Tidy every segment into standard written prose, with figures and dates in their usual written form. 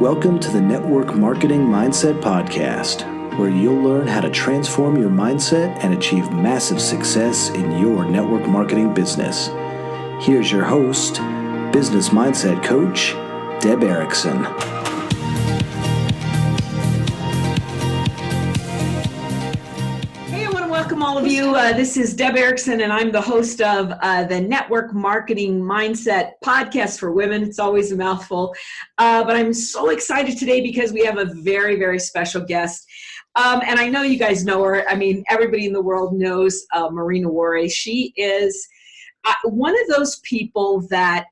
Welcome to the Network Marketing Mindset Podcast, where you'll learn how to transform your mindset and achieve massive success in your network marketing business. Here's your host, business mindset coach, Deb Erickson. Welcome all of you. This is Deb Erickson, and I'm the host of the Network Marketing Mindset Podcast for Women. It's always a mouthful, but I'm so excited today because we have a very, very special guest. And I know you guys know her. I mean, everybody in the world knows Marina Worre. She is one of those people that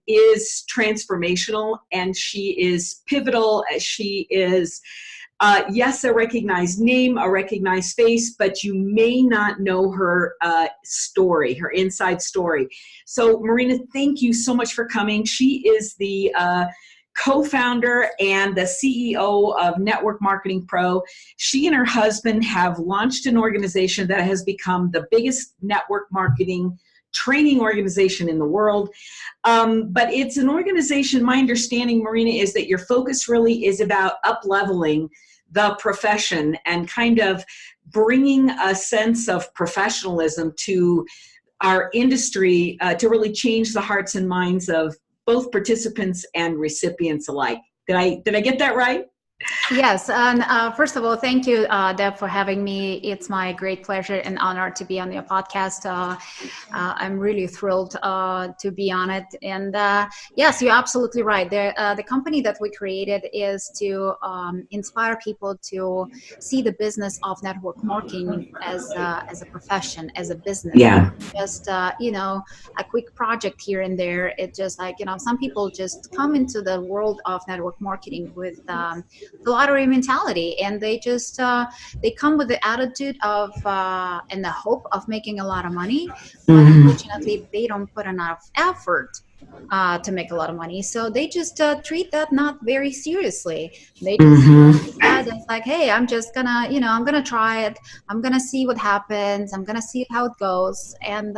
is transformational, and she is pivotal. She is yes, a recognized name, a recognized face, but you may not know her story, her inside story. So Marina, thank you so much for coming. She is the co-founder and the CEO of Network Marketing Pro. She and her husband have launched an organization that has become the biggest network marketing training organization in the world. But it's an organization, my understanding, Marina, is that your focus really is about up-leveling the profession and kind of bringing a sense of professionalism to our industry to really change the hearts and minds of both participants and recipients alike. Did I get that right? Yes, and first of all, thank you, Deb, for having me. It's my great pleasure and honor to be on your podcast. I'm really thrilled to be on it. And yes, you're absolutely right. The company that we created is to inspire people to see the business of network marketing as a profession, as a business. Yeah. Just a quick project here and there. It just some people just come into the world of network marketing with the lottery mentality, and they just they come with the attitude of and the hope of making a lot of money, but unfortunately they don't put enough effort to make a lot of money, so they just treat that not very seriously. They just decide it's like, hey, I'm just gonna I'm gonna try it, I'm gonna see what happens, I'm gonna see how it goes, and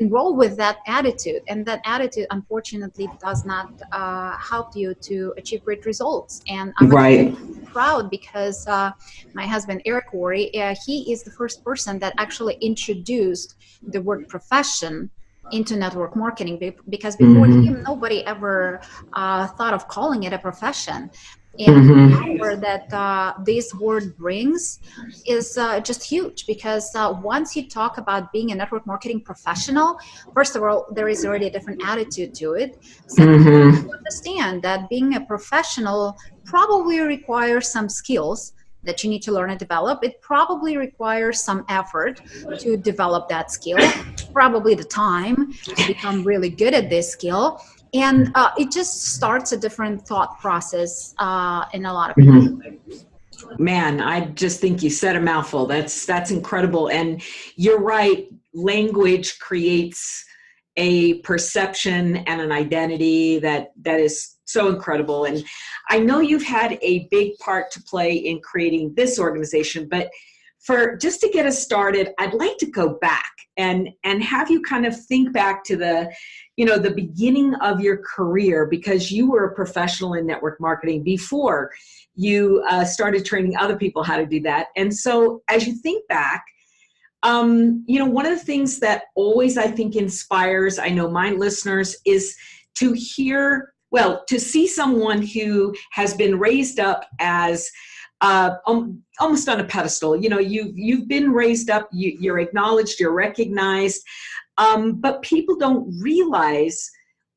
roll with that attitude. And that attitude, unfortunately, does not help you to achieve great results. And I'm really proud because my husband, Eric Worre, he is the first person that actually introduced the word profession into network marketing, because before him, nobody ever thought of calling it a profession. And the power that this word brings is just huge, because once you talk about being a network marketing professional, first of all, there is already a different attitude to it. Second, you understand that being a professional probably requires some skills that you need to learn and develop. It probably requires some effort to develop that skill, probably the time to become really good at this skill. And it just starts a different thought process in a lot of people. Man, I just think you said a mouthful. That's incredible. And you're right. Language creates a perception and an identity that is so incredible. And I know you've had a big part to play in creating this organization, but for just to get us started, I'd like to go back and have you kind of think back to the beginning of your career, because you were a professional in network marketing before you started training other people how to do that. And so as you think back, one of the things that always I think inspires, I know my listeners, is to see someone who has been raised up as almost on a pedestal. You've been raised up, you're acknowledged, you're recognized, but people don't realize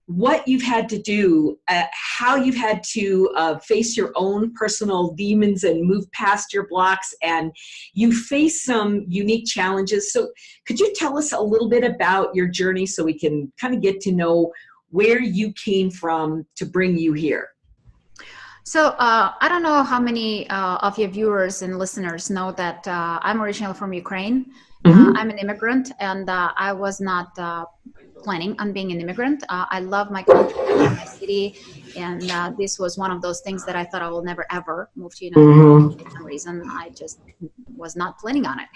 what you've had to do, how you've had to face your own personal demons and move past your blocks, and you face some unique challenges. So could you tell us a little bit about your journey so we can kind of get to know where you came from to bring you here? So I don't know how many of your viewers and listeners know that I'm originally from Ukraine. I'm an immigrant, and I was not planning on being an immigrant. I love my country, I love my city, and this was one of those things that I thought I will never ever move to United States. For some reason, I just was not planning on it.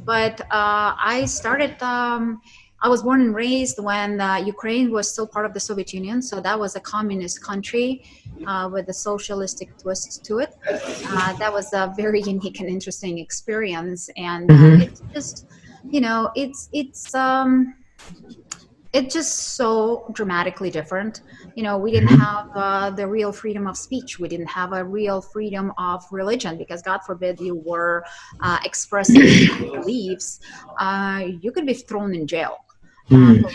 But I started I was born and raised when Ukraine was still part of the Soviet Union. So that was a communist country with a socialistic twist to it. That was a very unique and interesting experience. And it's just, it's just so dramatically different. We didn't have the real freedom of speech. We didn't have a real freedom of religion, because God forbid you were expressing beliefs, you could be thrown in jail. For real.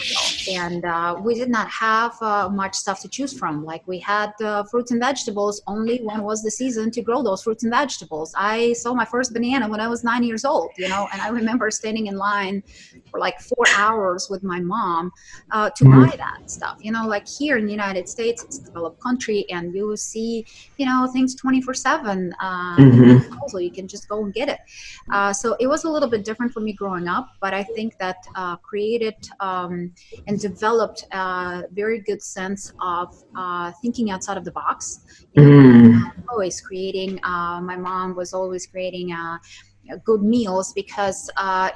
And we did not have much stuff to choose from. Like, we had fruits and vegetables only when was the season to grow those fruits and vegetables. I saw my first banana when I was 9 years old, and I remember standing in line for like 4 hours with my mom to buy that stuff. Like here in the United States, it's a developed country, and you see, things 24/7. Also, you can just go and get it. So it was a little bit different for me growing up, but I think that created and developed a very good sense of thinking outside of the box. Always creating. My mom was always creating good meals, because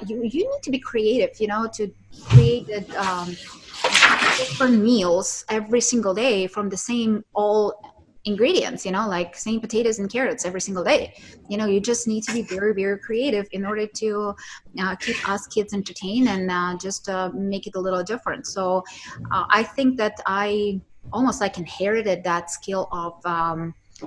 you need to be creative, to create different meals every single day from the same ingredients, like same potatoes and carrots every single day. You just need to be very, very creative in order to keep us kids entertained and just make it a little different. So I think that I almost like inherited that skill of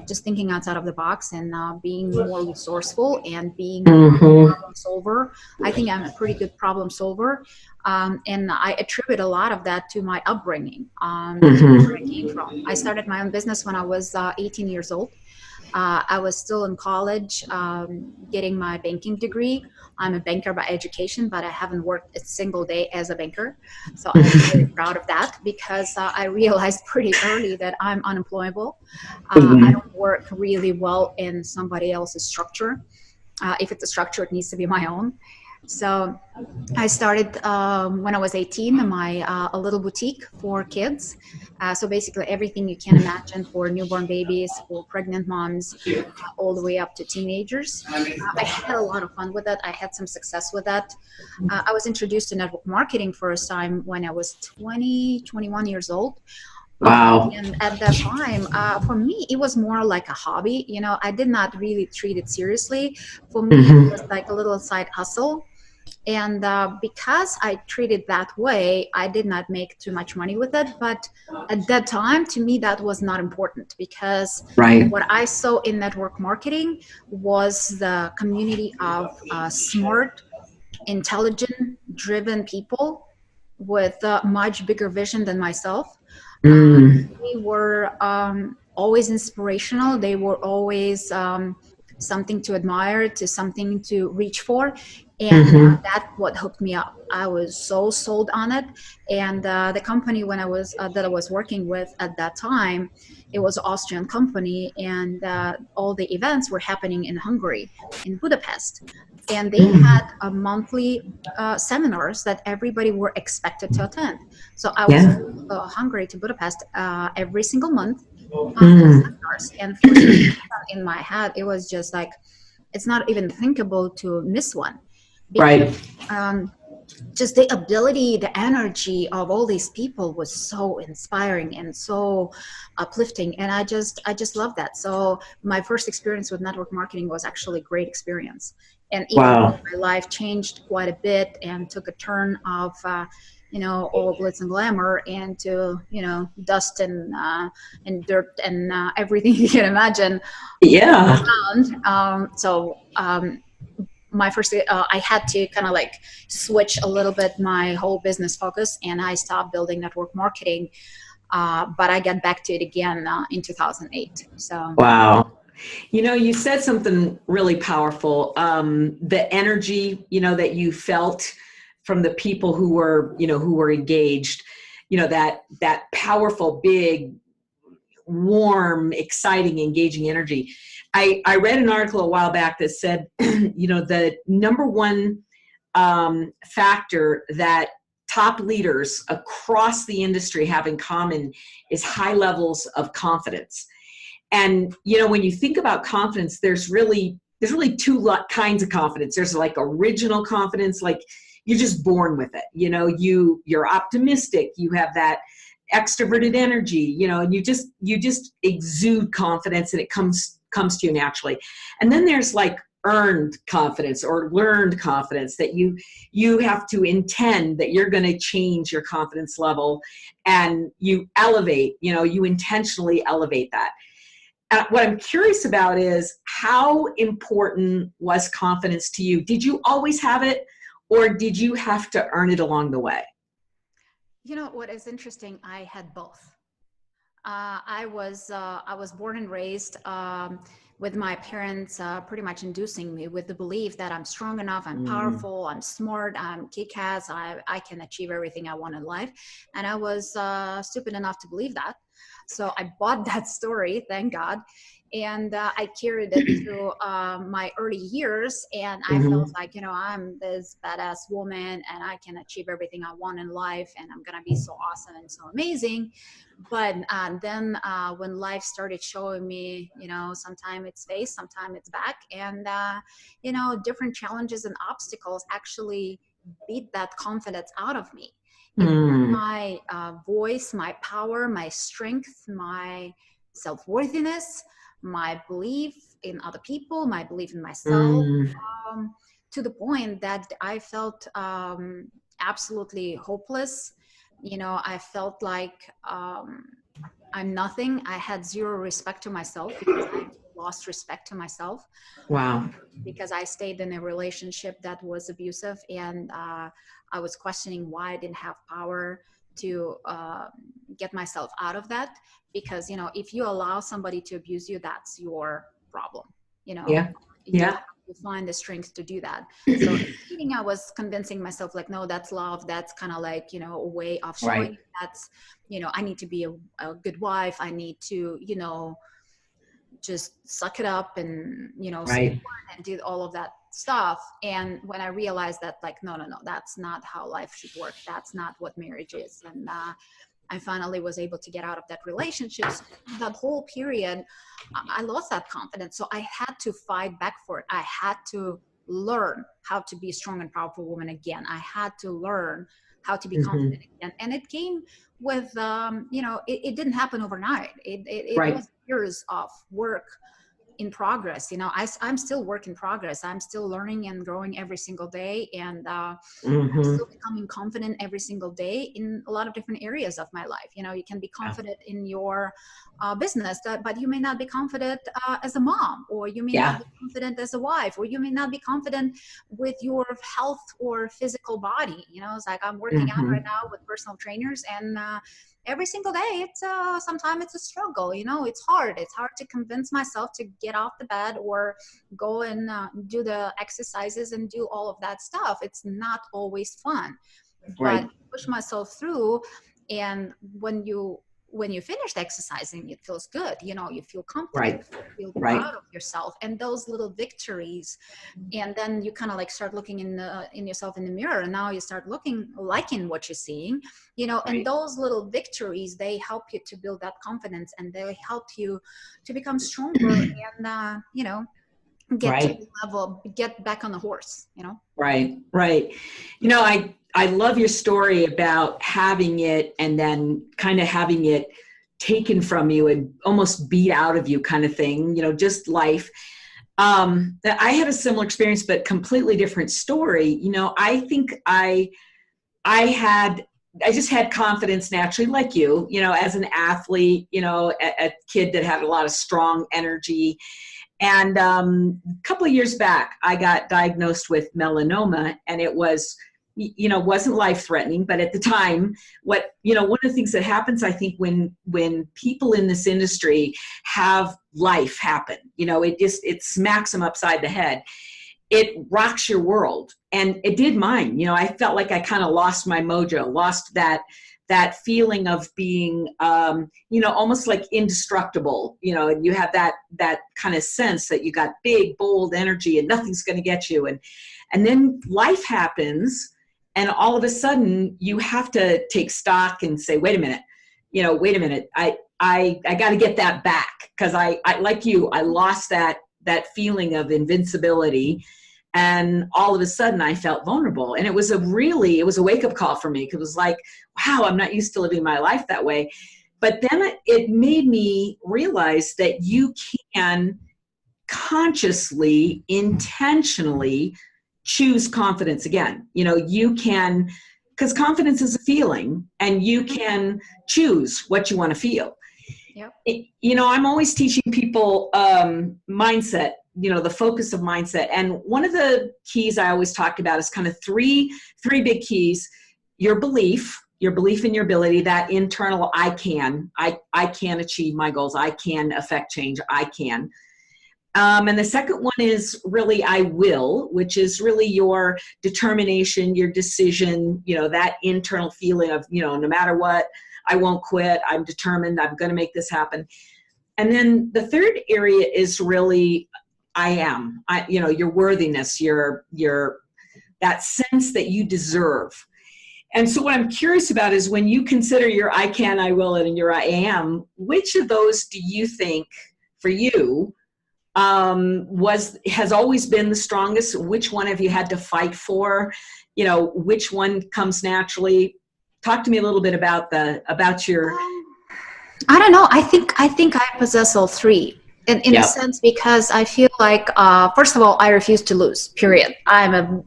just thinking outside of the box and being more resourceful and being a problem solver. I think I'm a pretty good problem solver. And I attribute a lot of that to my upbringing, where I came from. I started my own business when I was 18 years old. I was still in college getting my banking degree. I'm a banker by education, but I haven't worked a single day as a banker. So I'm very proud of that, because I realized pretty early that I'm unemployable. I don't work really well in somebody else's structure. If it's a structure, it needs to be my own. So I started when I was 18, a little boutique for kids. So basically everything you can imagine for newborn babies, for pregnant moms, all the way up to teenagers. I had a lot of fun with that. I had some success with that. I was introduced to network marketing first time when I was 21 years old. Wow. And at that time, for me, it was more like a hobby. I did not really treat it seriously. For me, it was like a little side hustle. And because I treated that way, I did not make too much money with it. But at that time, to me, that was not important, because what I saw in network marketing was the community of smart, intelligent, driven people with a much bigger vision than myself. They were always inspirational. They were always something to admire, to something to reach for. And that's what hooked me up. I was so sold on it. And the company that I was working with at that time, it was an Austrian company, and all the events were happening in Hungary, in Budapest. And they had a monthly seminars that everybody were expected to attend. So I was Hungary to Budapest every single month on seminars. And for some reason in my head, it was just like, it's not even thinkable to miss one. Because, just the ability, the energy of all these people was so inspiring and so uplifting, and I just love that. So my first experience with network marketing was actually a great experience, and even though my life changed quite a bit and took a turn of all glitz and glamour into dust and dirt and everything you can imagine. My first, I had to kind of like switch a little bit my whole business focus, and I stopped building network marketing, but I got back to it again in 2008. So wow. You said something really powerful. The energy, that you felt from the people who were engaged, that powerful, big, warm, exciting, engaging energy. I read an article a while back that said, the number one factor that top leaders across the industry have in common is high levels of confidence. And, when you think about confidence, there's really two kinds of confidence. There's like original confidence, like, you're just born with it. You're optimistic. You have that extroverted energy, and you just exude confidence, and it comes to you naturally. And then there's like earned confidence or learned confidence that you have to intend that you're going to change your confidence level, and you elevate, you intentionally elevate that. What I'm curious about is, how important was confidence to you? Did you always have it, or did you have to earn it along the way? What is interesting, I had both. I was born and raised with my parents pretty much inducing me with the belief that I'm strong enough, I'm powerful, I'm smart, I'm kick-ass, I can achieve everything I want in life. And I was stupid enough to believe that. So I bought that story, thank God. And I carried it through my early years. And I felt like, I'm this badass woman and I can achieve everything I want in life. And I'm going to be so awesome and so amazing. But then when life started showing me, sometimes it's face, sometimes it's back. And, different challenges and obstacles actually beat that confidence out of me. My voice, my power, my strength, my self-worthiness, my belief in other people, my belief in myself, to the point that I felt absolutely hopeless. I felt like I'm nothing. I had zero respect to myself because I lost respect to myself. Wow. Because I stayed in a relationship that was abusive, and I was questioning why I didn't have power to get myself out of that. Because, if you allow somebody to abuse you, that's your problem. You have to find the strength to do that. So I was convincing myself like, no, that's love. That's kind of like, a way of showing that's, I need to be a good wife. I need to, just suck it up and, support and do all of that stuff. And when I realized that, like, no, that's not how life should work. That's not what marriage is. And I finally was able to get out of that relationship. So that whole period, I lost that confidence. So I had to fight back for it. I had to learn how to be a strong and powerful woman again. I had to learn how to be confident again. And it came with, it didn't happen overnight. It was years of work in progress. I'm still work in progress. I'm still learning and growing every single day. And I'm still becoming confident every single day in a lot of different areas of my life. You can be confident in your business, but you may not be confident as a mom, or you may not be confident as a wife, or you may not be confident with your health or physical body. It's like I'm working out right now with personal trainers, and every single day it's sometimes it's a struggle. It's hard to convince myself to get off the bed or go and do the exercises and do all of that stuff. It's not always fun, but push myself through. And when you finish exercising, it feels good. You feel confident, you feel proud of yourself, and those little victories. And then you kind of like start looking in yourself in the mirror, and now you start liking what you're seeing, and those little victories, they help you to build that confidence, and they help you to become stronger and, get to the level, get back on the horse, Right. I love your story about having it and then kind of having it taken from you and almost beat out of you kind of thing, just life. I had a similar experience, but completely different story. I think I just had confidence naturally, like you, as an athlete, a kid that had a lot of strong energy. And a couple of years back, I got diagnosed with melanoma, and it was, wasn't life-threatening, but at the time, one of the things that happens, I think, when people in this industry have life happen, it smacks them upside the head. It rocks your world, and it did mine. I felt like I kind of lost my mojo, lost that feeling of being, almost like indestructible, and you have that kind of sense that you got big, bold energy and nothing's going to get you. And then life happens, and all of a sudden you have to take stock and say, wait a minute, I got to get that back. Cause I, like you, I lost that feeling of invincibility. And all of a sudden I felt vulnerable. And it was a wake-up call for me, because it was like, wow, I'm not used to living my life that way. But then it made me realize that you can consciously, intentionally choose confidence again. You can, because confidence is a feeling, and you can choose what you want to feel. Yep. I'm always teaching people mindset, the focus of mindset. And one of the keys I always talk about is kind of three big keys: your belief in your ability, that internal I can achieve my goals, I can affect change, I can. And the second one is really I will, which is really your determination, your decision, that internal feeling of, no matter what, I won't quit, I'm determined, I'm going to make this happen. And then the third area is really I am, your worthiness, your that sense that you deserve. And so what I'm curious about is, when you consider your I can, I will, and your I am, which of those do you think for you has always been the strongest? Which one have you had to fight for? Which one comes naturally? Talk to me a little bit about your. I don't know. I think I possess all three in a sense, because I feel like, first of all, I refuse to lose, period. I'm a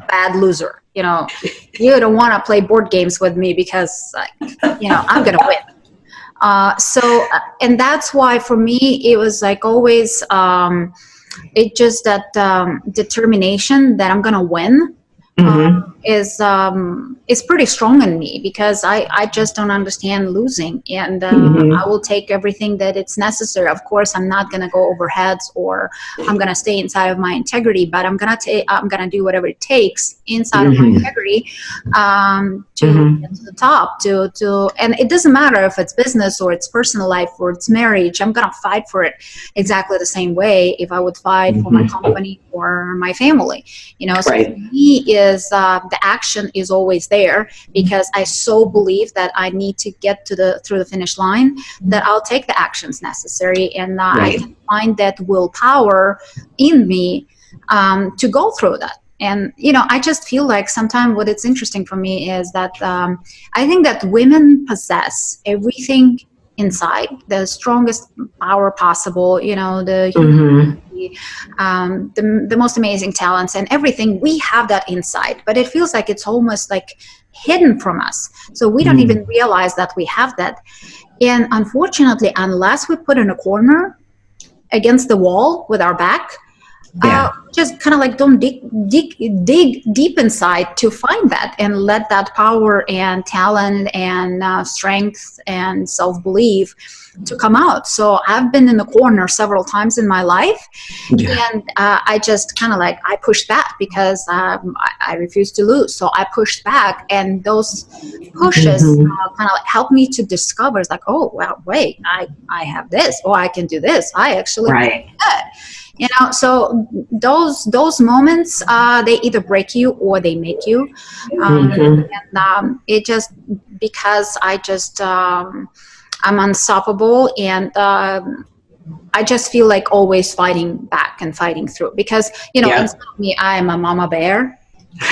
bad loser. You don't want to play board games with me, because I'm going to win. So, and that's why for me, it was like always, it just that determination that I'm going to win. Is pretty strong in me, because I just don't understand losing, and I will take everything that it's necessary. Of course, I'm not going to go over heads, or I'm going to stay inside of my integrity, but I'm going to do whatever it takes inside of my integrity to get to the top. And it doesn't matter if it's business or it's personal life or it's marriage. I'm going to fight for it exactly the same way if I would fight for my company or my family. So for me, is the action is always there, because I so believe that I need to get through the finish line, that I'll take the actions necessary, and I can find that willpower in me to go through that. And I just feel like sometimes what it's interesting for me is that I think that women possess everything inside, the strongest power possible, the most amazing talents and everything. We have that inside, but it feels like it's almost like hidden from us, so we don't even realize that we have that. And unfortunately, unless we put in a corner against the wall with our back, just kind of like don't dig deep inside to find that, and let that power and talent and strength and self-belief to come out. So I've been in the corner several times in my life, and I just kind of like, I pushed back, because I refused to lose. So I pushed back, and those pushes kind of like helped me to discover, it's like, oh, well, wait, I have this, or I can do this. I actually can do that. So those moments, they either break you or they make you. And it just, because I just, I'm unstoppable, and I just feel like always fighting back and fighting through, because, inside of me, I am a mama bear.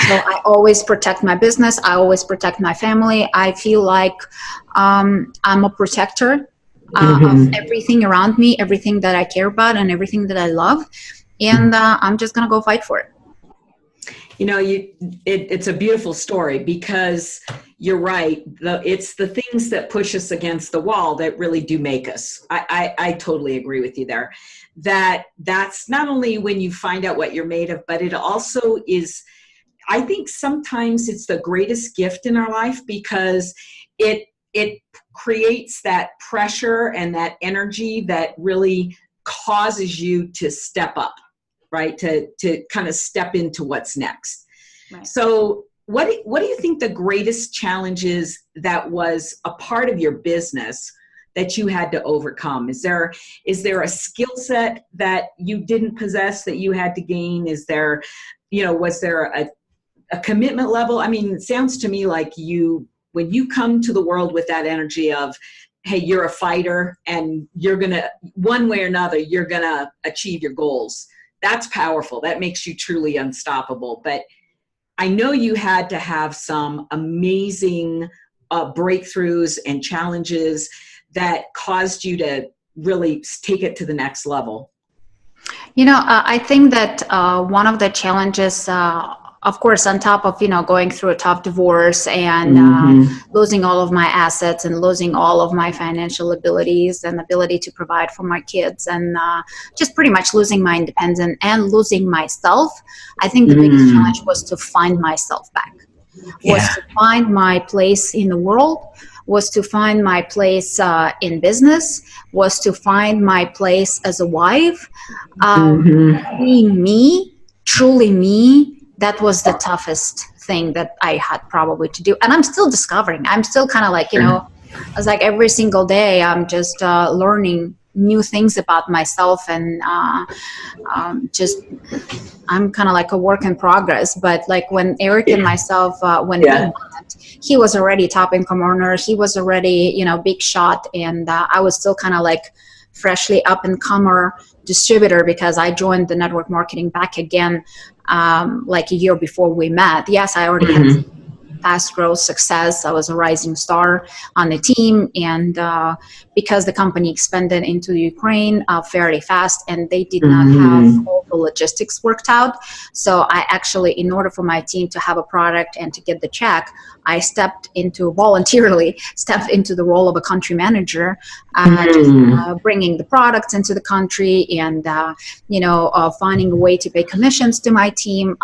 So I always protect my business. I always protect my family. I feel like I'm a protector of everything around me, everything that I care about, and everything that I love. And I'm just going to go fight for it. It's a beautiful story, because you're right. It's the things that push us against the wall that really do make us. I totally agree with you there. That's not only when you find out what you're made of, but it also is, I think sometimes it's the greatest gift in our life, because it creates that pressure and that energy that really causes you to step up, right? To kind of step into what's next. Right. So what do you think the greatest challenge is that was a part of your business that you had to overcome? Is there a skill set that you didn't possess that you had to gain? Is there, was there a commitment level? I mean, it sounds to me like when you come to the world with that energy of, hey, you're a fighter and you're going to, one way or another, you're going to achieve your goals. that's powerful. That makes you truly unstoppable. But I know you had to have some amazing breakthroughs and challenges that caused you to really take it to the next level. I think that one of the challenges, of course, on top of, going through a tough divorce and losing all of my assets and losing all of my financial abilities and ability to provide for my kids and just pretty much losing my independence and losing myself, I think the biggest challenge was to find myself back, was to find my place in the world, was to find my place in business, was to find my place as a wife. Being me, truly me, that was the toughest thing that I had probably to do. And I'm still discovering. I'm still kind of like, I was like every single day, I'm just learning new things about myself and I'm kind of like a work in progress. But like when Eric and myself, when we met, he was already top income earner. He was already, big shot. And I was still kind of like freshly up and comer distributor because I joined the network marketing back again like a year before we met. Yes, I already had fast growth success. I was a rising star on the team, and because the company expanded into Ukraine fairly fast and they did not have all the logistics worked out. So I actually, in order for my team to have a product and to get the check, I voluntarily stepped into the role of a country manager, bringing the products into the country and, finding a way to pay commissions to my team.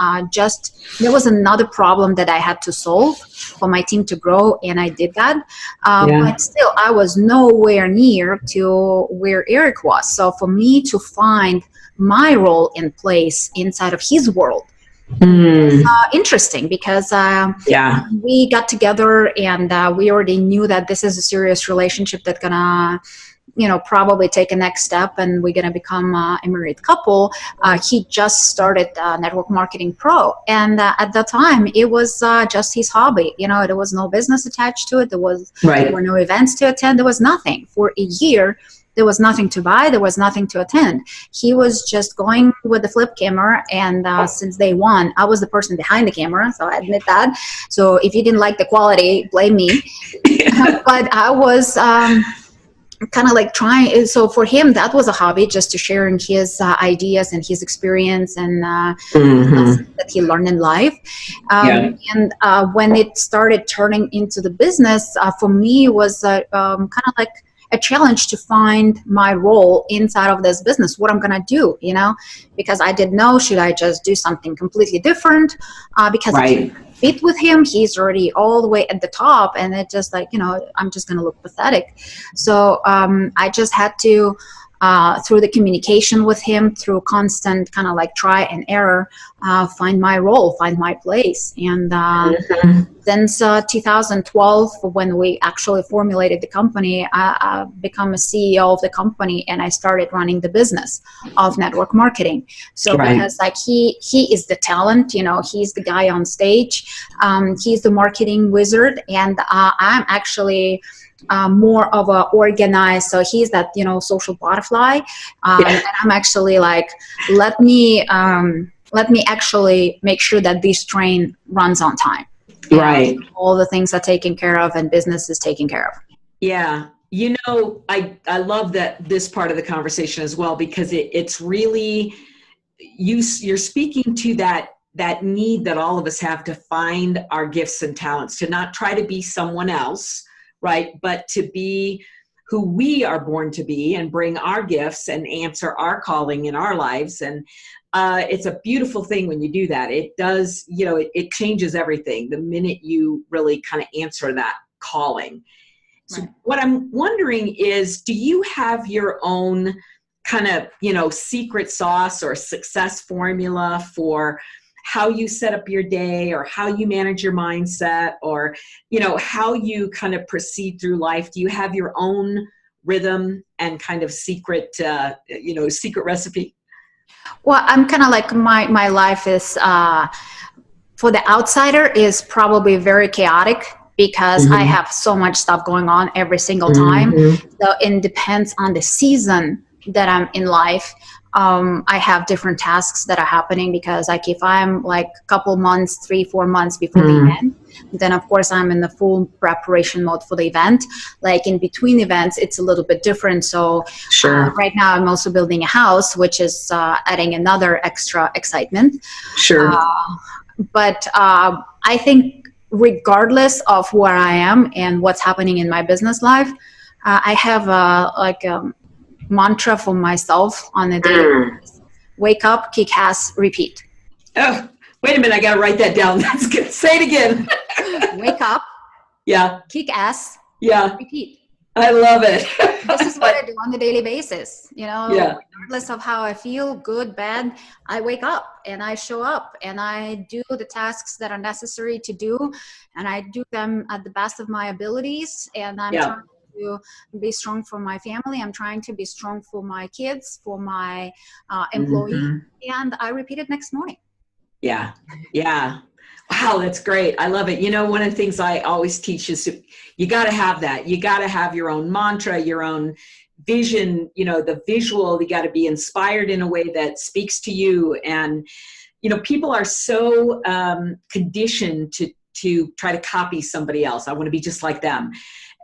There was another problem that I had to solve for my team to grow, and I did that. But still, I was nowhere near to where Eric was. So for me to find my role and place inside of his world, it's interesting because we got together and we already knew that this is a serious relationship that's gonna probably take a next step and we're gonna become a married couple. He just started Network Marketing Pro, and at that time it was just his hobby. There was no business attached to it. There were no events to attend. There was nothing. For a year there was nothing to buy. There was nothing to attend. He was just going with the flip camera. And since day one, I was the person behind the camera. So I admit that. So if you didn't like the quality, blame me. But I was kind of like trying. So for him, that was a hobby, just to sharing his ideas and his experience and that he learned in life. And when it started turning into the business, for me, it was kind of like a challenge to find my role inside of this business, what I'm going to do, because I didn't know, should I just do something completely different? Because I can't fit with him. He's already all the way at the top, and it just like, I'm just going to look pathetic. So I just had to, through the communication with him, through constant kind of like try and error, find my role, find my place. And since 2012, when we actually formulated the company, I become a CEO of the company, and I started running the business of network marketing. So because like he is the talent, he's the guy on stage, he's the marketing wizard, and I'm actually more of a organized. So he's that social butterfly, and I'm actually like, let me actually make sure that this train runs on time. And all the things are taken care of and business is taken care of. Yeah. I love that this part of the conversation as well, because it's really, you're speaking to that need that all of us have to find our gifts and talents, to not try to be someone else, right? But to be who we are born to be and bring our gifts and answer our calling in our lives. And it's a beautiful thing when you do that. It does, it changes everything the minute you really kind of answer that calling. So what I'm wondering is, do you have your own kind of, secret sauce or success formula for how you set up your day, or how you manage your mindset, or, how you kind of proceed through life? Do you have your own rhythm and kind of secret, secret recipe? Well, I'm kind of like my life is, for the outsider, is probably very chaotic because I have so much stuff going on every single time. So it depends on the season that I'm in life. I have different tasks that are happening, because like if I'm like a couple months, 3-4 months before the event, then of course I'm in the full preparation mode for the event. Like in between events, it's a little bit different. So Sure. right now I'm also building a house, which is adding another extra excitement. Sure. But I think regardless of where I am and what's happening in my business life, I have a mantra for myself on a daily basis. Wake up, kick ass, repeat. Oh, wait a minute. I got to write that down. That's good. Say it again. Wake up. Yeah. Kick ass. Yeah. Repeat. I love it. This is what I do on a daily basis. Yeah. Regardless of how I feel, good, bad, I wake up and I show up and I do the tasks that are necessary to do, and I do them at the best of my abilities. And I'm trying to be strong for my family. I'm trying to be strong for my kids, for my employees, and I repeat it next morning. Yeah. Yeah. Wow, that's great. I love it. One of the things I always teach is you got to have that. You got to have your own mantra, your own vision, the visual. You got to be inspired in a way that speaks to you. And, people are so conditioned to try to copy somebody else. I want to be just like them.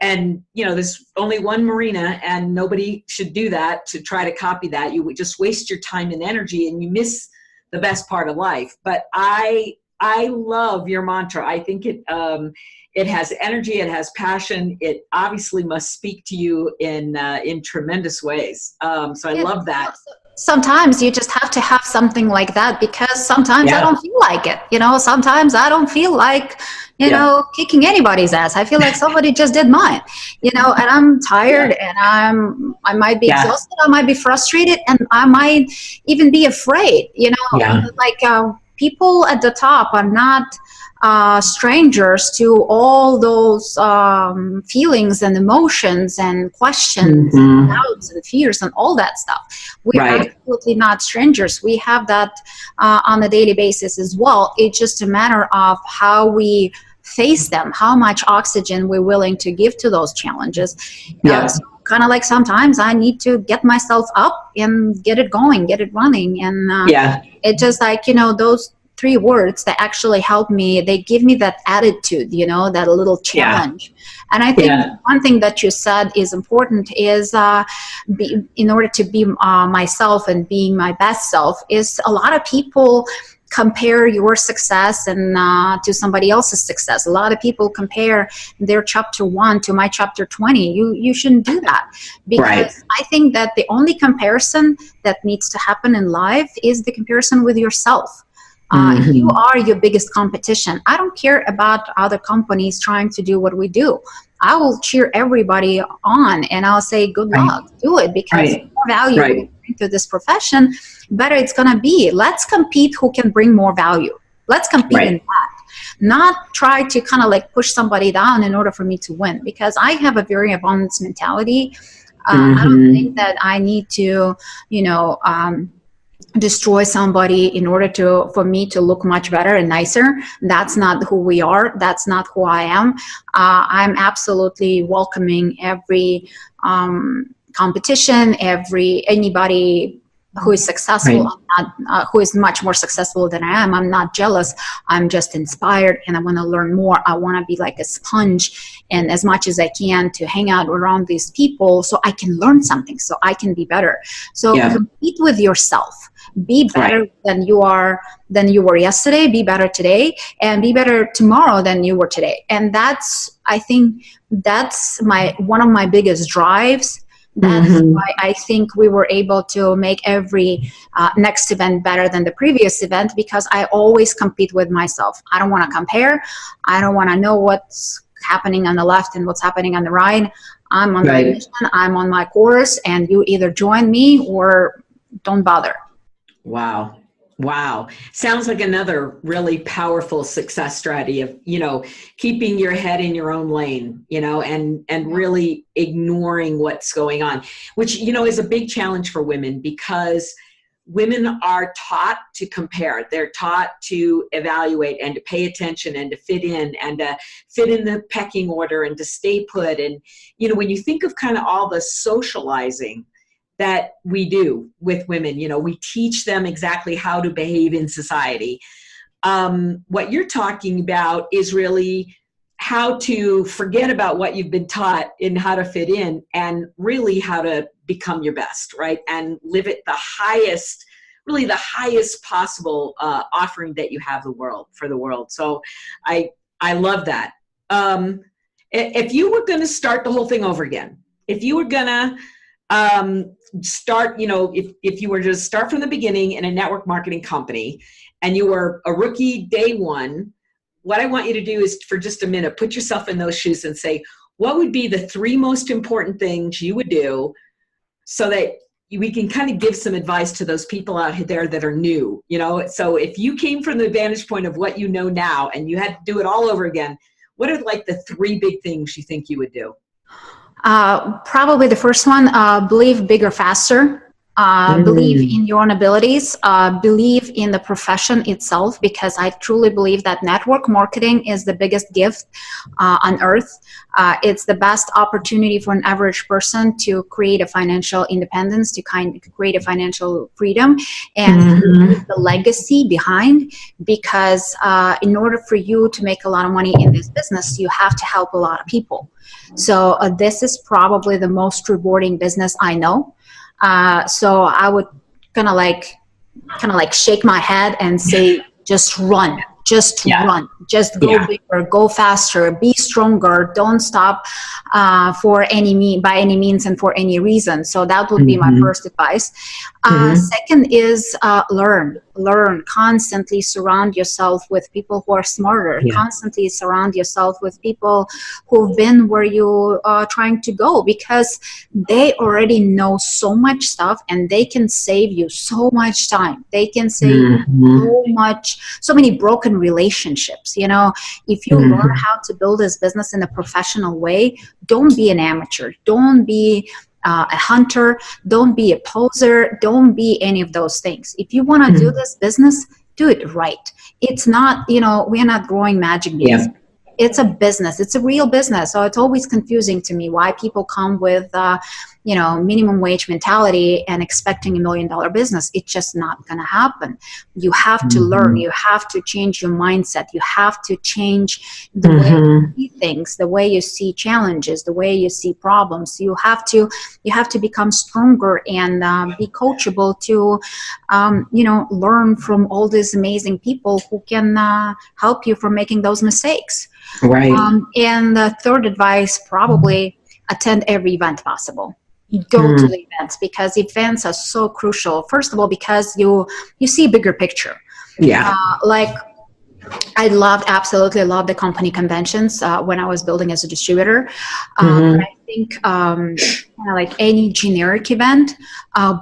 And, there's only one Marina, and nobody should do that, to try to copy that. You would just waste your time and energy, and you miss the best part of life. But I love your mantra. I think it has energy, it has passion. It obviously must speak to you in tremendous ways. So I love that. Sometimes you just have to have something like that, because sometimes I don't feel like it. Sometimes I don't feel like, kicking anybody's ass. I feel like somebody just did mine, and I'm tired and I might be exhausted. I might be frustrated, and I might even be afraid, people at the top are not strangers to all those feelings and emotions and questions and doubts and fears and all that stuff. We're absolutely not strangers. We have that on a daily basis as well. It's just a matter of how we face them, how much oxygen we're willing to give to those challenges. So kind of like sometimes I need to get myself up and get it going, get it running. And it's just like, those 3 words that actually help me, they give me that attitude, that little challenge. And I think one thing that you said is important is in order to be myself and being my best self, is a lot of people compare your success and to somebody else's success. A lot of people compare their chapter 1 to my chapter 20. You shouldn't do that, because I think that the only comparison that needs to happen in life is the comparison with yourself. You are your biggest competition. I don't care about other companies trying to do what we do. I will cheer everybody on, and I'll say, good luck, do it, because the more value we bring to this profession, better it's going to be. Let's compete who can bring more value. Let's compete in that. Not try to kind of like push somebody down in order for me to win, because I have a very abundance mentality. I don't think that I need to, destroy somebody in order for me to look much better and nicer. That's not who we are. That's not who I am. I'm absolutely welcoming every competition, anybody who is successful, who is much more successful than I am. I'm not jealous. I'm just inspired, and I want to learn more. I want to be like a sponge, and as much as I can to hang out around these people so I can learn something, so I can be better. So compete with yourself. Be better than you were yesterday. Be better today, and be better tomorrow than you were today. And I think that's one of my biggest drives. That's why I think we were able to make every next event better than the previous event, because I always compete with myself. I don't want to compare. I don't want to know what's happening on the left and what's happening on the right. I'm on my mission. I'm on my course, and you either join me or don't bother. Wow. Sounds like another really powerful success strategy of, keeping your head in your own lane, and really ignoring what's going on, which, is a big challenge for women, because women are taught to compare. They're taught to evaluate and to pay attention and to fit in the pecking order and to stay put. And, when you think of kind of all the socializing that we do with women. You know, we teach them exactly how to behave in society. What you're talking about is really how to forget about what you've been taught in how to fit in, and really how to become your best, right? And live at the highest, really the highest possible offering that you have for the world. So I love that. If you were going to start the whole thing over again, if you were going to start, you know, if you were to start from the beginning in a network marketing company and you were a rookie day one, what I want you to do is, for just a minute, put yourself in those shoes and say, what would be the 3 most important things you would do so that we can kind of give some advice to those people out there that are new, you know? So if you came from the vantage point of what you know now and you had to do it all over again, what are like the 3 big things you think you would do? Probably the first one, believe bigger, faster. Believe in your own abilities, believe in the profession itself, because I truly believe that network marketing is the biggest gift on earth. It's the best opportunity for an average person to create a financial independence, to create a financial freedom, and leave the legacy behind, because in order for you to make a lot of money in this business, you have to help a lot of people. So this is probably the most rewarding business I know. So I would kind of like shake my head and say, just run, run, just go bigger, go faster, be stronger, don't stop by any means and for any reason. So that would be my first advice. Second is learn, constantly surround yourself with people who are smarter, constantly surround yourself with people who've been where you are trying to go, because they already know so much stuff and they can save you so much time. They can save you so many broken relationships. You know, if you learn how to build this business in a professional way, don't be an amateur, don't be a hunter, don't be a poser, don't be any of those things. If you want to do this business, do it right. It's not, you know, we're not growing magic beans. It's a business. It's a real business. So it's always confusing to me why people come with, you know, minimum wage mentality and expecting $1 million business. It's just not going to happen. You have to learn. You have to change your mindset. You have to change the way you see things, the way you see challenges, the way you see problems. You have to become stronger and be coachable to, you know, learn from all these amazing people who can help you from making those mistakes. Right. And the third advice, probably attend every event possible. Go to the events, because events are so crucial. First of all, because you see a bigger picture. Like I absolutely loved the company conventions when I was building as a distributor. But I think like any generic event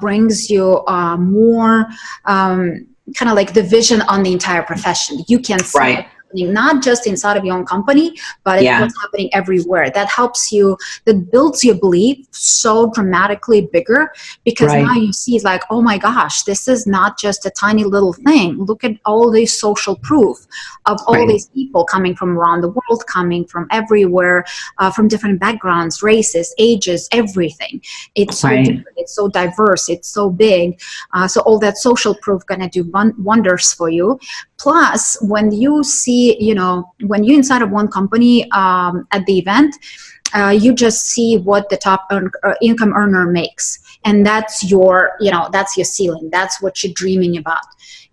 brings you more kind of like the vision on the entire profession. You can see not just inside of your own company, but it's what's happening everywhere. That helps you, that builds your belief so dramatically bigger, because now you see like, oh my gosh, this is not just a tiny little thing. Look at all this social proof of all these people coming from around the world, coming from everywhere, from different backgrounds, races, ages, everything. It's so different, it's so diverse, it's so big. So all that social proof gonna do wonders for you. Plus, when you see, you know, when you're inside of one company at the event, you just see what the top income earner makes. And that's your, you know, that's your ceiling. That's what you're dreaming about.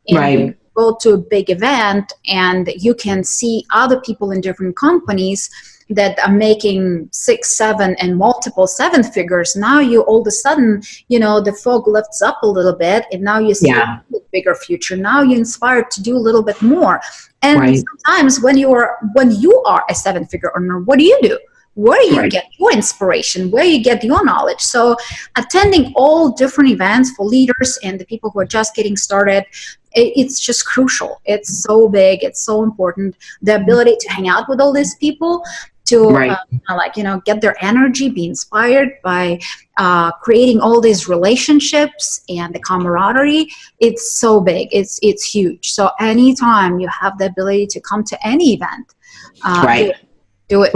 And you go to a big event and you can see other people in different companies that are making 6, 7 and multiple 7 figures. Now you all of a sudden, you know, the fog lifts up a little bit, and now you see a bigger future. Now you're inspired to do a little bit more. And sometimes when you are a 7-figure earner, what do you do? Where you get your inspiration, where you get your knowledge. So attending all different events for leaders and the people who are just getting started, it's just crucial. It's so big. It's so important. The ability to hang out with all these people, to like, you know, get their energy, be inspired by creating all these relationships and the camaraderie. It's so big. It's huge. So anytime you have the ability to come to any event, do it.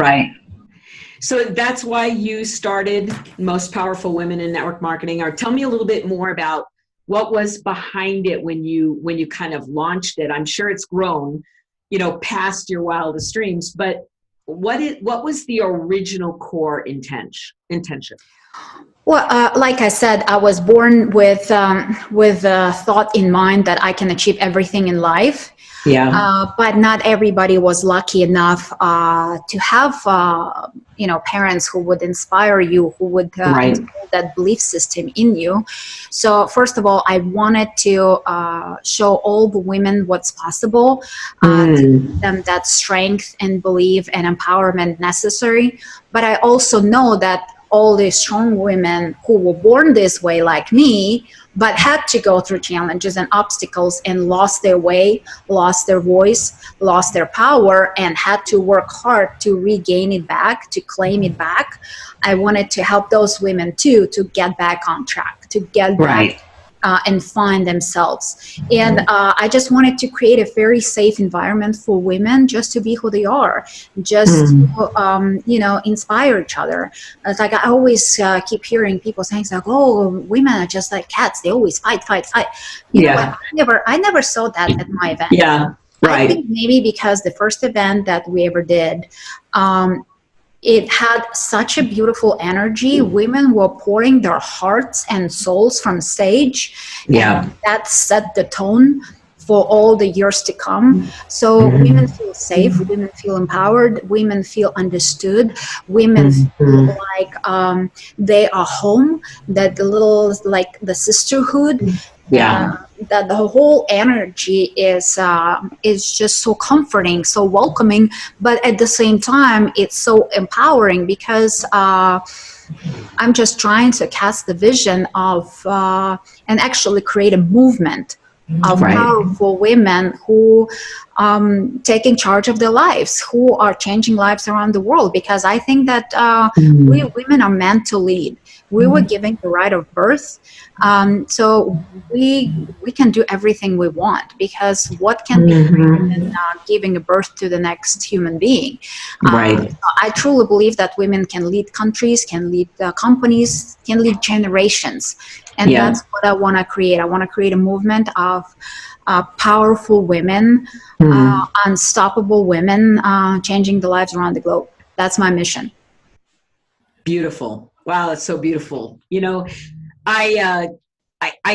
So that's why you started Most Powerful Women in Network Marketing. Or tell me a little bit more about what was behind it when you kind of launched it. I'm sure it's grown, past your wildest dreams, but what was the original core intention? Well, like I said, I was born with a thought in mind that I can achieve everything in life. Yeah. But not everybody was lucky enough to have, parents who would inspire you, who would Right. instill that belief system in you. So first of all, I wanted to show all the women what's possible, to give them that strength and belief and empowerment necessary. But I also know that all these strong women who were born this way like me, but had to go through challenges and obstacles and lost their way, lost their voice, lost their power, and had to work hard to regain it back, to claim it back. I wanted to help those women too, to get back on track, to get back and find themselves. And I just wanted to create a very safe environment for women just to be who they are, just to, inspire each other. It's like I always keep hearing people saying, like, "Oh, women are just like cats; they always fight." You know what? I never saw that at my event. Yeah, right. I think maybe because the first event that we ever did, it had such a beautiful energy. Women were pouring their hearts and souls from stage. Yeah. And that set the tone for all the years to come. So women feel safe, women feel empowered, women feel understood, women feel like they are home, that the little, like the sisterhood. That the whole energy is just so comforting, so welcoming, but at the same time it's so empowering because I'm just trying to cast the vision of and actually create a movement of powerful women who taking charge of their lives, who are changing lives around the world, because I think that we women are meant to lead. We were given the right of birth, so we can do everything we want, because what can be greater than giving a birth to the next human being? I truly believe that women can lead countries, can lead companies, can lead generations, and that's what I want to create. I want to create a movement of powerful women, unstoppable women, changing the lives around the globe. That's my mission. Beautiful. Wow, that's so beautiful. I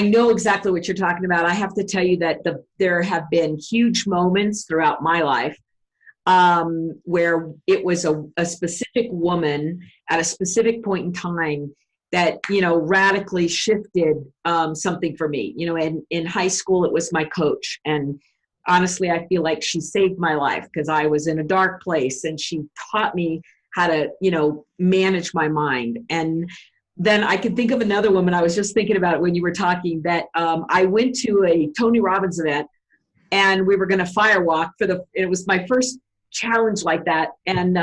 know exactly what you're talking about. I have to tell you that there have been huge moments throughout my life where it was a specific woman at a specific point in time that, radically shifted something for me. In high school, it was my coach. And honestly, I feel like she saved my life because I was in a dark place and she taught me how to, manage my mind. And then I can think of another woman. I was just thinking about it when you were talking, that I went to a Tony Robbins event and we were going to firewalk it was my first challenge like that. And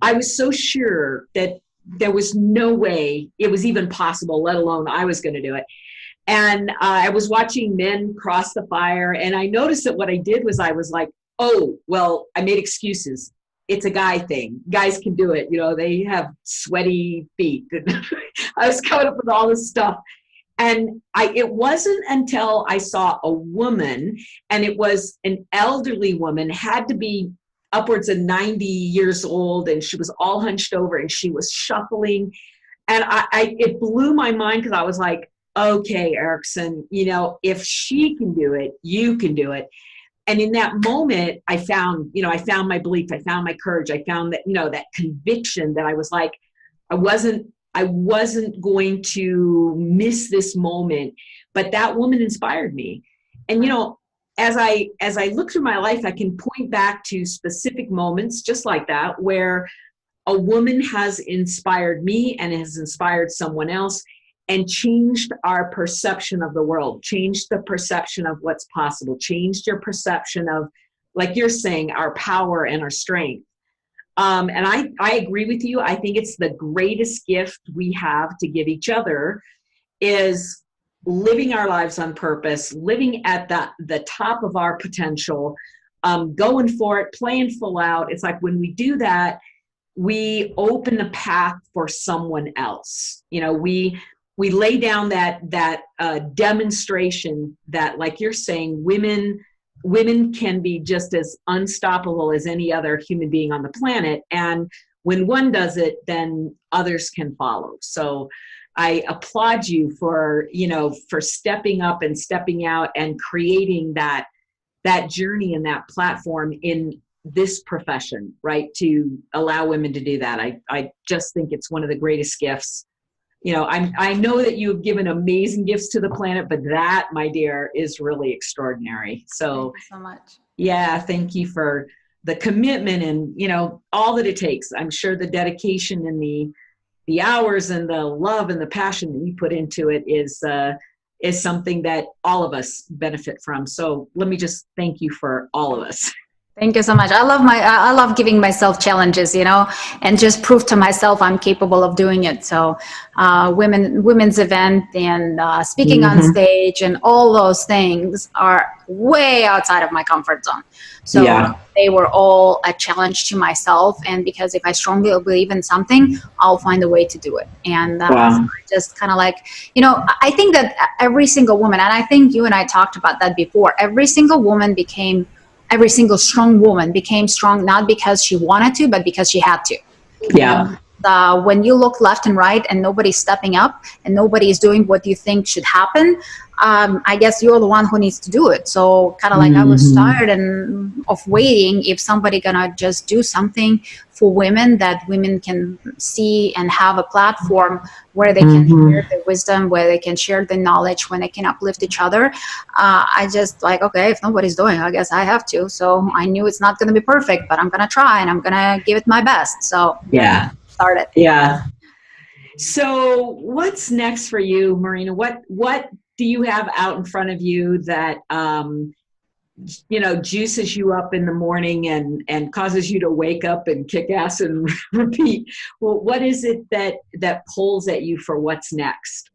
I was so sure that there was no way it was even possible, let alone I was going to do it. And I was watching men cross the fire, and I noticed that what I did was I was like, oh, well, I made excuses. It's a guy thing. Guys can do it. They have sweaty feet. I was coming up with all this stuff. And it wasn't until I saw a woman, and it was an elderly woman, had to be upwards of 90 years old, and she was all hunched over and she was shuffling. And it blew my mind, because I was like, okay, Erickson, if she can do it, you can do it. And in that moment, I found my belief, I found my courage, I found that, that conviction that I was like, I wasn't going to miss this moment. But that woman inspired me. And, as I look through my life, I can point back to specific moments just like that, where a woman has inspired me and has inspired someone else and changed our perception of the world, changed the perception of what's possible, changed your perception of, like you're saying, our power and our strength. And I agree with you. I think it's the greatest gift we have to give each other is living our lives on purpose, living at the top of our potential, going for it, playing full out. It's like when we do that, we open the path for someone else. You know, we lay down that demonstration that, like you're saying, women can be just as unstoppable as any other human being on the planet. And when one does it, then others can follow. So I applaud you for stepping up and stepping out and creating that journey and that platform in this profession, right? To allow women to do that. I just think it's one of the greatest gifts. You know, I know that you've given amazing gifts to the planet, but that, my dear, is really extraordinary. So, thank you so much. Yeah, thank you for the commitment and, you know, all that it takes. I'm sure the dedication and the hours and the love and the passion that you put into it is something that all of us benefit from. So let me just thank you for all of us. Thank you so much. I love giving myself challenges, you know, and just prove to myself I'm capable of doing it. So women's event and speaking on stage and all those things are way outside of my comfort zone. So they were all a challenge to myself. And because if I strongly believe in something, I'll find a way to do it. And so I just kind of like, you know, I think that every single woman, and I think you and I talked about that before, every single strong woman became strong, not because she wanted to, but because she had to. Yeah. When you look left and right and nobody's stepping up and nobody's doing what you think should happen, I guess you're the one who needs to do it. So kind of like I was tired of waiting if somebody gonna just do something for women that women can see and have a platform where they can share their wisdom, where they can share the knowledge, when they can uplift each other. I just like, okay, if nobody's doing it, I guess I have to. So I knew it's not going to be perfect, but I'm going to try and I'm going to give it my best. So started. Yeah. So what's next for you, Marina? What do you have out in front of you that, you know, juices you up in the morning and causes you to wake up and kick ass and repeat? Well, what is it that pulls at you for what's next?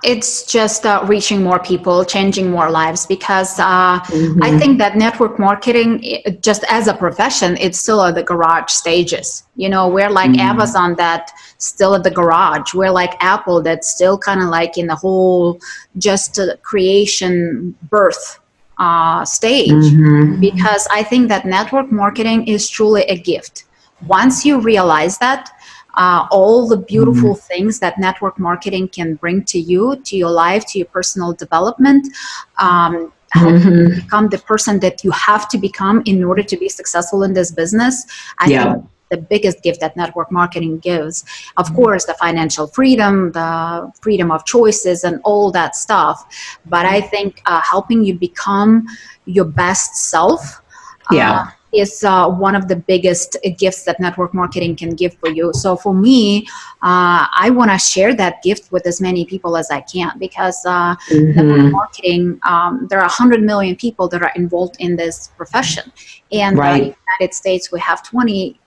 It's just reaching more people, changing more lives, because I think that network marketing, just as a profession, it's still at the garage stages. You know, we're like Amazon that still at the garage. We're like Apple that's still kind of like in the whole just creation birth stage, because I think that network marketing is truly a gift. Once you realize that, all the beautiful things that network marketing can bring to you, to your life, to your personal development, help you become the person that you have to become in order to be successful in this business. I think the biggest gift that network marketing gives, of course, the financial freedom, the freedom of choices and all that stuff. But I think helping you become your best self is one of the biggest gifts that network marketing can give for you. So for me, I want to share that gift with as many people as I can, because network marketing, there are 100 million people that are involved in this profession. And in the United States, we have 20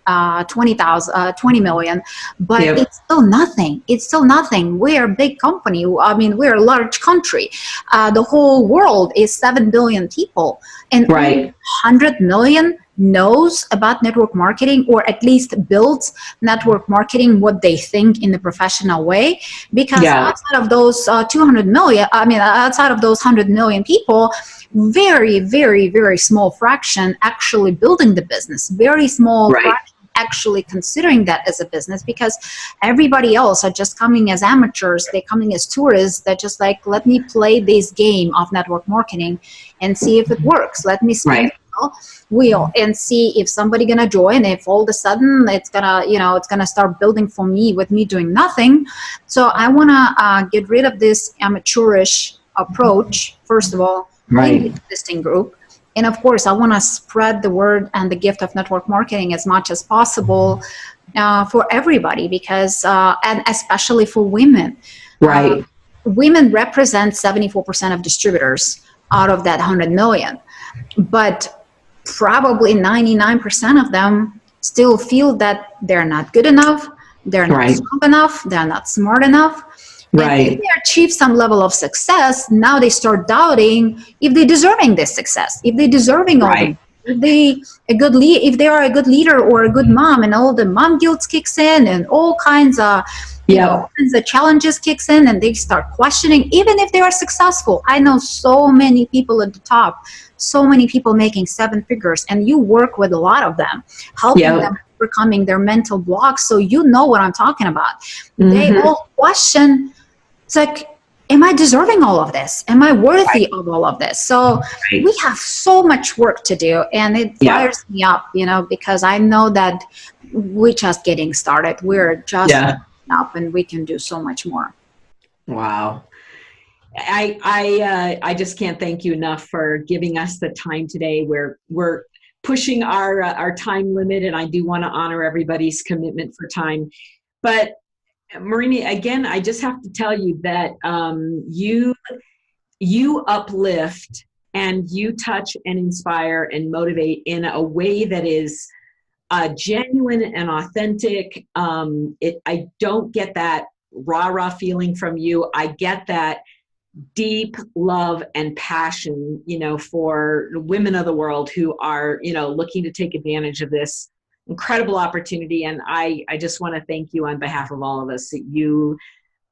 million, but it's still nothing. It's still nothing. We're a big company. I mean, we're a large country. The whole world is 7 billion people, and 100 million knows about network marketing, or at least builds network marketing what they think in the professional way. Because outside of those 200 million, I mean, outside of those 100 million people, very, very, very small fraction actually building the business, very small fraction actually considering that as a business, because everybody else are just coming as amateurs. They're coming as tourists. They're just like, let me play this game of network marketing and see if it works. Let me spin the wheel and see if somebody gonna join. If all of a sudden it's gonna, you know, it's gonna start building for me with me doing nothing. So I wanna get rid of this amateurish approach, first of all, in the existing group. And of course, I want to spread the word and the gift of network marketing as much as possible for everybody, because, and especially for women. Women represent 74% of distributors out of that 100 million. But probably 99% of them still feel that they're not good enough, they're not strong enough, they're not smart enough. And if they achieve some level of success, now they start doubting if they're deserving this success, if they're deserving all the if they are a good leader or a good mom, and all the mom guilt kicks in, and all kinds of all kinds of challenges kicks in, and they start questioning, even if they are successful. I know so many people at the top, so many people making 7 figures, and you work with a lot of them, helping them overcoming their mental blocks. So you know what I'm talking about. They all question, it's like, am I deserving all of this? Am I worthy of all of this? So we have so much work to do, and it fires me up, because I know that we're just getting started. We're just up, and we can do so much more. Wow. I just can't thank you enough for giving us the time today. We're pushing our time limit, and I do want to honor everybody's commitment for time. But Marina, again, I just have to tell you that you uplift and you touch and inspire and motivate in a way that is genuine and authentic. I don't get that rah-rah feeling from you. I get that deep love and passion, for women of the world who are, looking to take advantage of this incredible opportunity. And I just want to thank you on behalf of all of us. That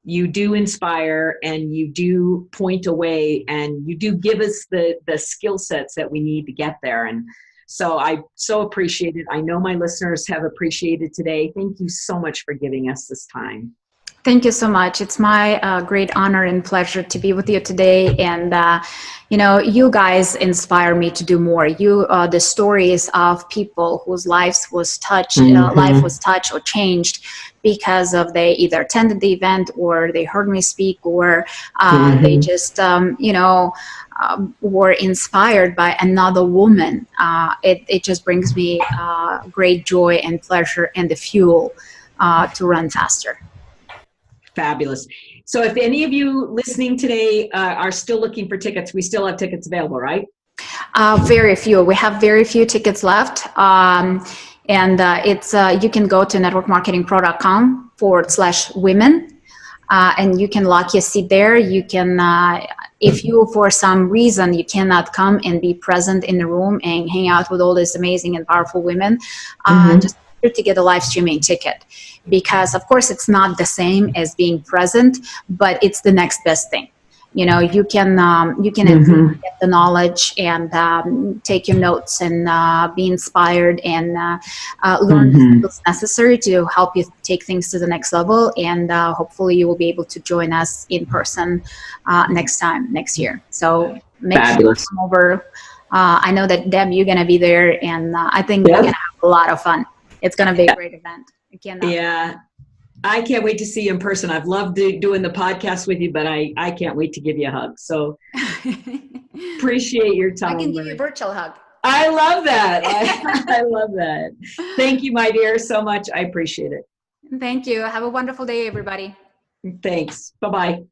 you do inspire, and you do point a way, and you do give us the skill sets that we need to get there. And so I so appreciate it. I know my listeners have appreciated today. Thank you so much for giving us this time. Thank you so much. It's my great honor and pleasure to be with you today. And, you guys inspire me to do more. The stories of people whose lives was touched, life was touched or changed because of they either attended the event, or they heard me speak, or they just, were inspired by another woman. It just brings me great joy and pleasure, and the fuel to run faster. Fabulous. So if any of you listening today are still looking for tickets, we still have tickets available, right? Very few. We have very few tickets left. And it's you can go to networkmarketingpro.com/women, and you can lock your seat there. You can, if you, for some reason, you cannot come and be present in the room and hang out with all these amazing and powerful women, just to get a live streaming ticket, because of course it's not the same as being present, but it's the next best thing. You can get the knowledge and take your notes and be inspired and learn the skills necessary to help you take things to the next level. And hopefully you will be able to join us in person next year. So make sure you come over. I know that Deb, you're going to be there, and I think we're going to have a lot of fun. It's going to be a great event. I can't wait to see you in person. I've loved doing the podcast with you, but I can't wait to give you a hug. So appreciate your time. I can give you a virtual hug. I love that. I love that. Thank you, my dear, so much. I appreciate it. Thank you. Have a wonderful day, everybody. Thanks. Bye-bye.